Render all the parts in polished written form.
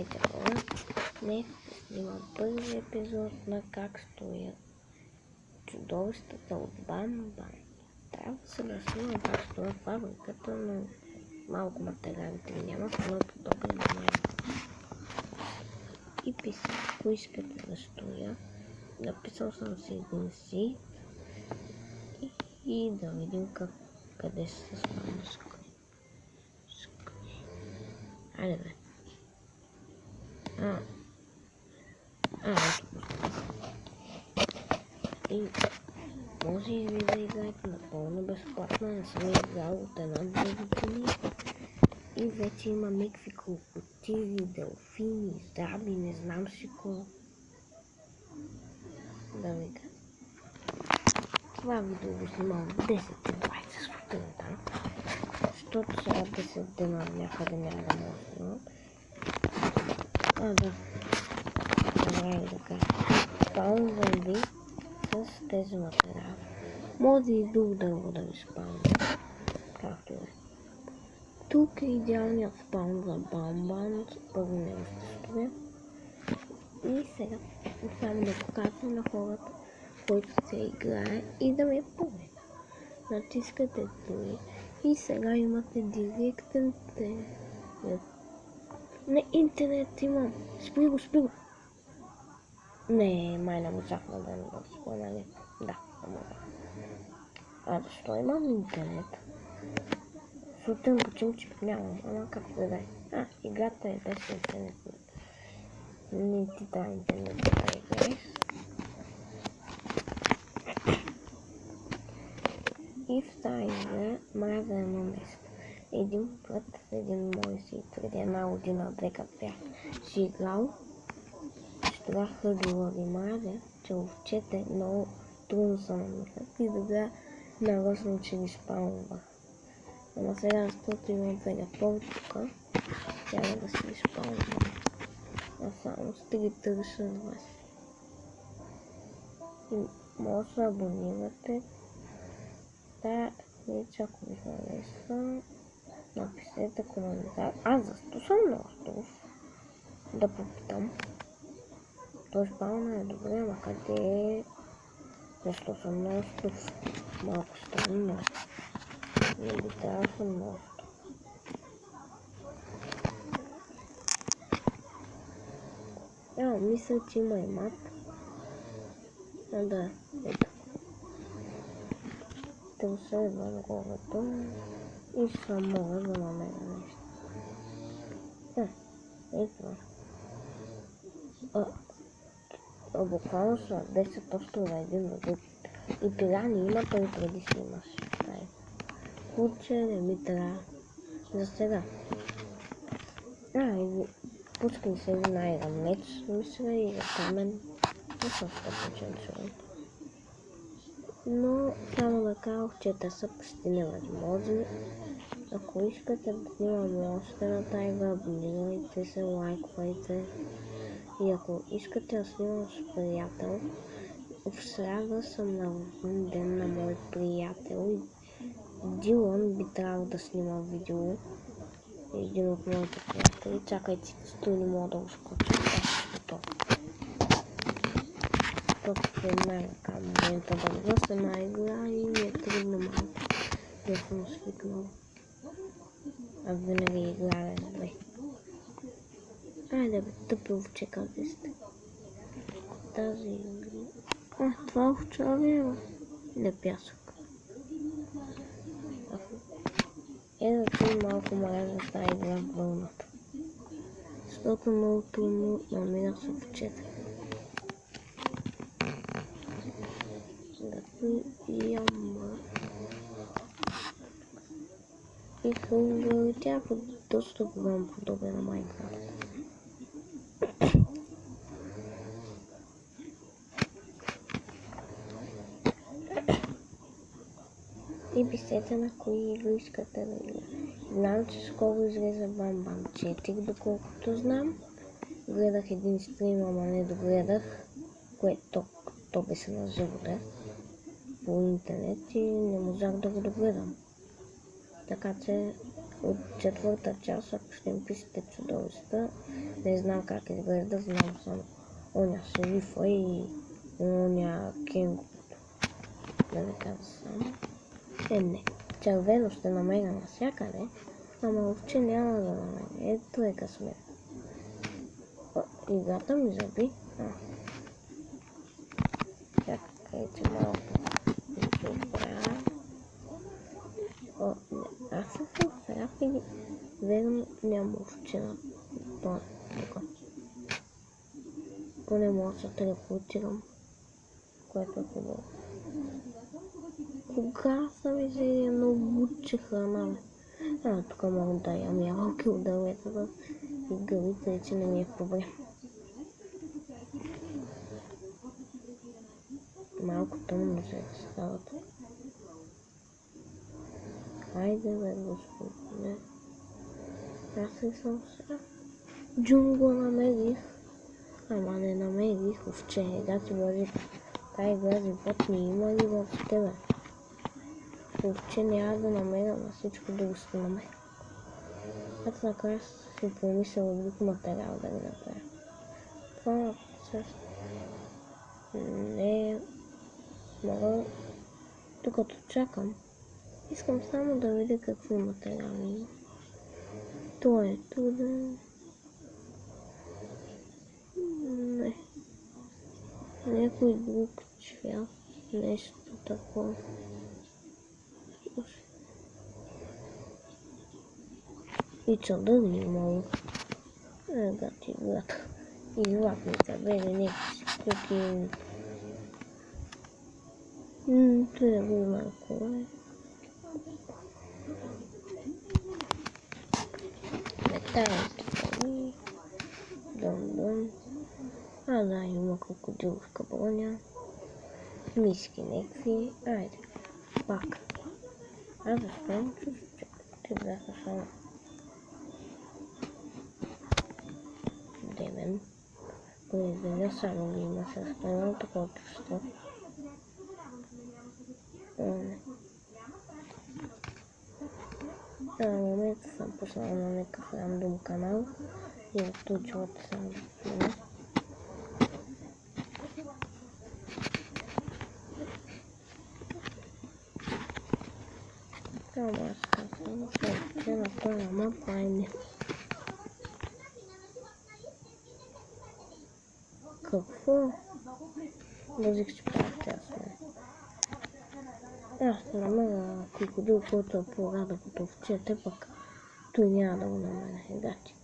Здравейте хора! Днес снимам първи епизод на как стоят чудовищата от Бан-Бан. Трябва да се да снимам как стоят фабриката, но малко материалите няма, но подобни няма. И писах, ако искате да стоя. Написал съм си един си и да видим къде се спавам. Айде бе. И може и ви да играете напълно безплатно, не съм играл от 1-2 години. И вече има някакви крокодили, делфини, жаби, не знам си какво. Да видя. Това видео го снимам 10-20 сутринта, защото сега 10 дена някъде няма да мога да снимам. Да. Добре да кажа. Спаунвам ви с тези материали. Може и друг дърво да ви спаунвам. Както е. Тук е идеалният спаун за Бан-Бан. Първо не го ще строя. И сега само да показвам на хората, който се играе и да ме помня. Натискате той и сега имате директен на интернет имам. Спри го. Не, май не можах да го спомня. Да, не можах. Защо имам интернет? Сутрин почим, че нямам, ама как да дай. Играта е без интернет. Не ти трябва интернет да играеш. И в тази игра мразя едно нещо. Един път, един мой си преди една година, като бях си играл, това хърлила ви мразя, че овчете много трудно са намират и да наръчно, че ги спалвах. Ама сега, защото имам телефон тук, трябва да си изпълням. Само ще ги търся с вас. И може да абонирате. Да, вече ако ви хареса, напишете коментар. Защо съм на остров? Да попитам. Той спална е добре, ама къде е? Защо съм на остров? Малко странно. Не би трябва да съм на остров. Мисля, че има и мап. Да, ето. Търся едно горето и съм мога да намеря нещо. Ето. Буквално са 10 острова един на друг. И пирани има, той преди си имаш. Куче не ми трябва. За сега. И пускай се един айрон меч, мисля, и за камен. Не съм 100% човек. Но само да кажа, че те са почти невъзможни. Ако искате да снимаме още на тази игра, абонирайте се, лайквайте. И ако искате да снимам с приятел, в сряда съм на рожден ден на мой приятел. Дилан би трябвало да снима видео. Един от моите приятели. Чакайте, сто не мога да го скоча. Тук е най-лека момента да влъз една игра и ми е трудно малко. Не съм свикнал. Винаги играя добре. Айде бе, тъпи овче, къде сте? Тази игра... това овча ли е? Не пясък. Да ти малко мразя с тази игра в вълната. Защото много трудно намирах с овчета. И Hunger, тя е доста голям подобен на Майнкрафт. И писете на кои игри искате да игра. Знам, че скоро излезе Бан-Бан 4, доколкото знам. Гледах един стрим, ама не догледах, което то беше на живо по интернет и не можах да го догледам. Така че от четвърта част, ако ще им пишете чудовища. Не знам как изглежда, знам само оня шерифа и оня кенгуру. Да ви кажа само. Не. Червено ще намеря навсякъде, ама овче няма да намеря. Ето е късмет. Играта ми заби. Чакайте малко. Добра. Аз съм се срав или верно няма овче на това. Поне мога да се телепортирам, което е хубаво. Кога съм изели едно бутче храна? Тук мога да ям ябълки от дърветата и гърите, че не ми е проблем. Малко тъмно се става тук. Хайде бе, господине. Аз ли съм сега? Джунгла намерих. Ама не намерих овче. Гати бъде. Тая игра животни има ли въобще бе? Овче няма да намеря, на всичко друго ще намеря. Аз накрая си помисля от друг материал да го направя. Това не мога. Докато чакам, искам само да видя какви материали има. Това е труден. Не. Някой друг цвят. Нещо такова. И чадър имало. Гати брат. И златница, беде някакви куки. Това е го малко. Металите. Дън. Да, има крокодиловка броня. Миски някакви. Айде. Пак. Аз защо чувствам, те бяха само. Демен. Произведя само ги има с останало такова чувство. В момента съм пуснала на някакъв рандом канал и отключвате само да снимам. Ама аз казвам, че на този мапа не. Какво? Базик ще правя тясно. Аз ще намеря крокодил, който е по-рада като овчете, пък той няма да го намеря. Гати.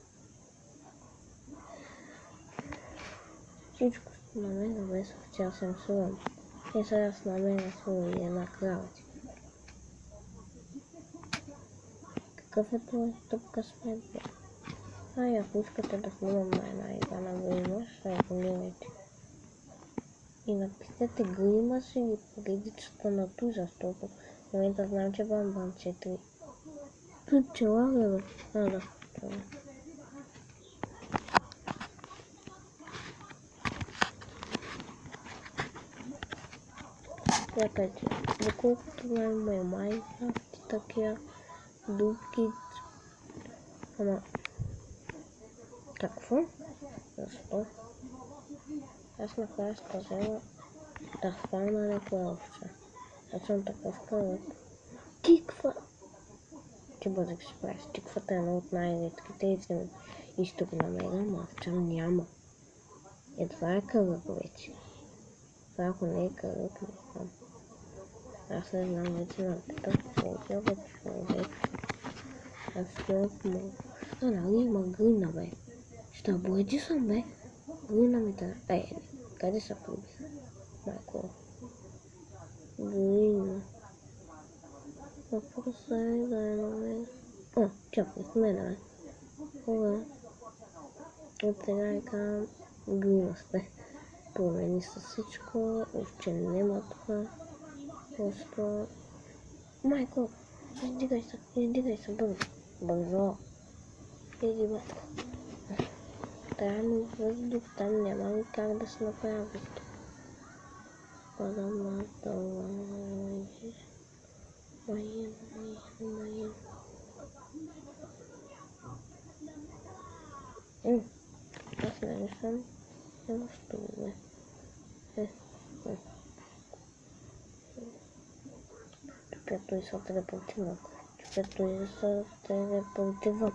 Всичко ще намеря без овче, аз съм сигурен. Сега аз намеря своя и една кравачка. Какъв е този тъп късмет, бе? Ако искате да снимам на една игра на Гримаш, абонирайте. И напишете Гримаш или поредичата на той, защото в момента знам, че Бамбам 4. Тут чела, бе? Да. Чакайте, доколкото имаме Майнкрафт и такива дупки. Ама... Какво? Защо? Аз накрая сказала да хвана някоя овча. Аз съм такъв кръвък. Тиква! Ти бъдеш си правиш. Тиквата е една от най-редките и ще го намеря, но овча няма. Това е кръвък вече. Това ако не е кръвък, не знам. Аз не знам вече на питам какво вече човек. Аз човек мога. Нали има глина, бе. Ще обойди съм, бе. Глина ми да... къде са прибиха? Майко. Глина. Въпросът е да е намеря. Чакай, с мен, бе. Кога? От сега е към глина сте. Промени се всичко, овче нема това. Просто... Майко, издигай се бързо. Иди, батко. Трябва ми въздух, там няма ли как да се направя въздух. Падам на това. Майен. Аз не съм столове. Тук той се телепортира. Тук той се телепортира.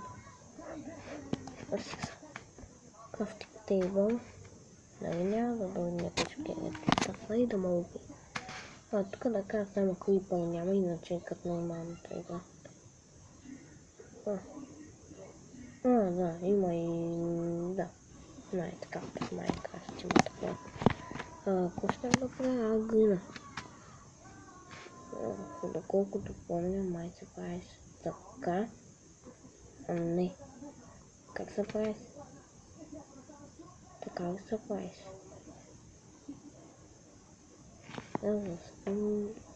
Crafting table. Нали няма да бъде някой шкелет. И да ме уби. Тук да кажа само крипър няма, иначе като нормалната игра. Да, има и... да. Знаете както в Minecraft има такова. Какво ще да правя? Глина. Доколкото помня, май се прави така. Не. Как се прави? Така ли се прави?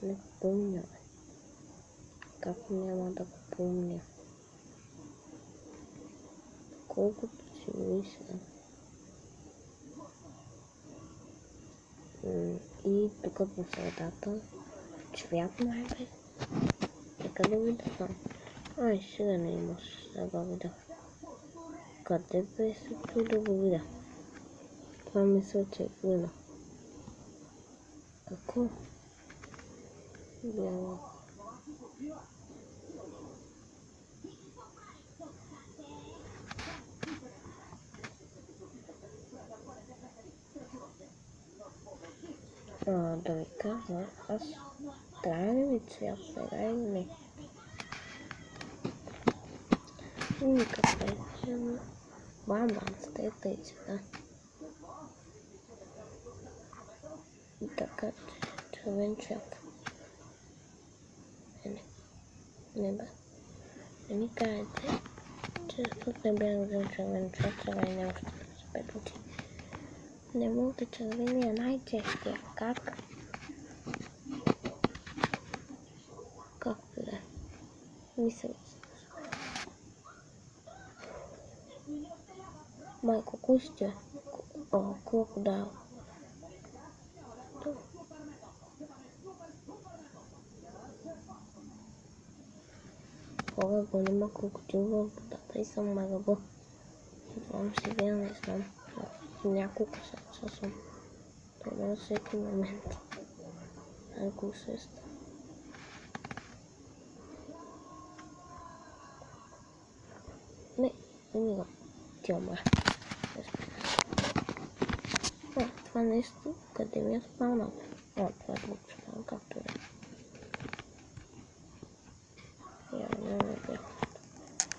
Не помня. Как няма да помня? Колкото си мисля. И тук по средата цвят май бе. Нека да видя там. Сега не имаш да го видя. Къде бе се да го видя? Това мисля, че е глина. Какво? Бяло. Да ви кажа, аз трябва ли ми цвят сега или не? Никакъв е. Бам-бам, стейта и цвета. И така, червен цвят. Не бе. Не ми кажете, че тук не бях взел червен цвят, сега и не още с 5 години. Не мога да червения най-честия. Как? Както да. Мисля. Майко, кой ще? Крокодил. Хора, го няма крокодил във водата и съм марабъл. Знам си вие, не знам. Няколко седмица съм. Това на всеки момент. Ако се става. Не ми го. Ти умре. Това нещо, къде ми е спалнал? Това е друг спалнал, както е.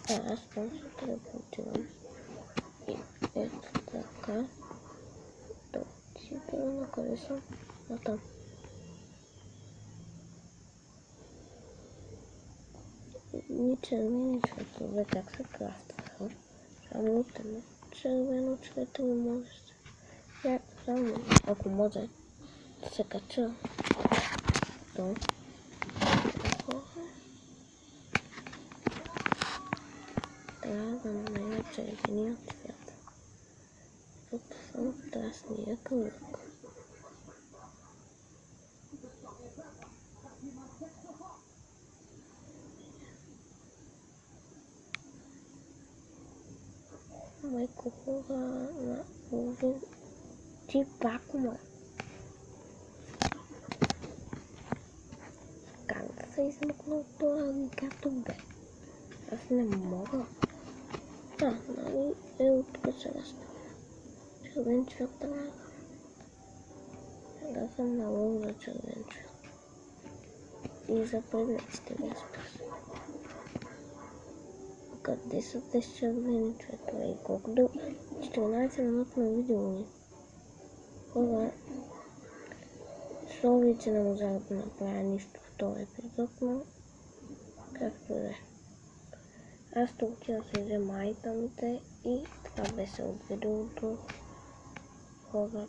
Аз там се телепортирам. И ето така. Да отидем на къде съм? Там. Ни червени цветове, как се крафтваха? Само тъмно червено цветово може да се. Само ако може да се кача. То. Трябва да намеря червения цвят. Тук съм красния кръг. Майко хора на половин. Ти пак ма. Как да се измъкна от това както бе? Аз не мога. Нали е откъде сега става. Червен цвят трябва. Сега съм налог за червен цвят. И за предметите ми спас. Къде са тези червени цветове и колко до 14 минутно видео ни. Хора, слови, че не можах да направя нищо в този епизод, но както да е. Аз тук да се взема айтъмите и това беше от видеото. Хора,